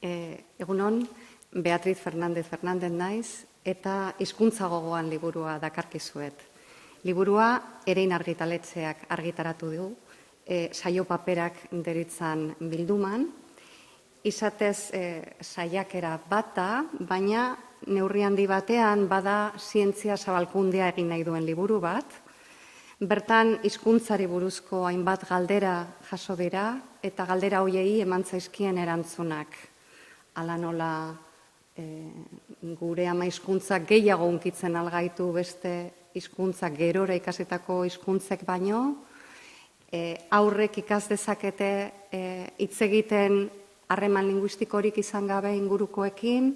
Egunon, Beatriz Fernandez naiz, eta hizkuntza gogoan liburua dakarkizuet. Liburua Erein argitaletxeak argitaratu du, saio paperak deritzan bilduman, izatez saiakera bata, baina neurri handi batean bada zientzia zabalkundea egin nahi duen liburu bat. Bertan hizkuntzari buruzko hainbat galdera jaso dira eta galdera hoiei eman zaizkien erantzunak. Hala nola gure ama hizkuntzak gehiago hunkitzen algaitu beste hizkuntzak gerora ikasitako hizkuntzek baino, aurrek ikas dezakete hitz egiten harreman linguistikorik izan gabe ingurukoekin,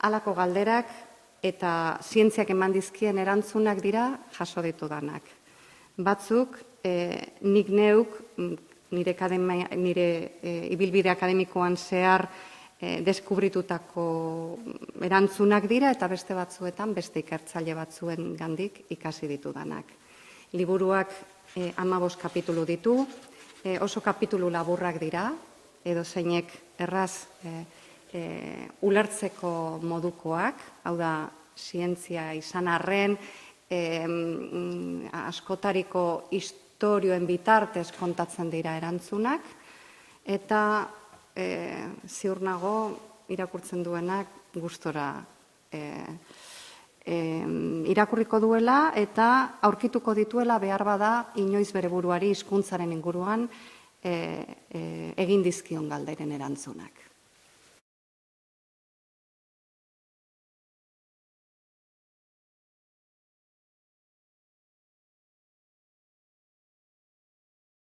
halako galderak eta zientziak eman dizkien erantzunak dira jaso ditudanak. Batzuk, nik neuk, nire ibilbide akademikoan zehar deskubritutako erantzunak dira eta beste batzuetan, beste ikertzaile batzuen gandik ikasi ditudanak. Liburuak 15 kapitulu ditu, oso kapitulu laburrak dira, edo zeinek erraz ulertzeko modukoak, hau da, zientzia izan arren, askotariko istorioen bitartez kontatzen dira erantzunak, eta ziur nago irakurtzen duenak gustora irakurriko duela eta aurkituko dituela behar bada inoiz bere buruari hizkuntzaren inguruan egin dizkion galderen erantzunak.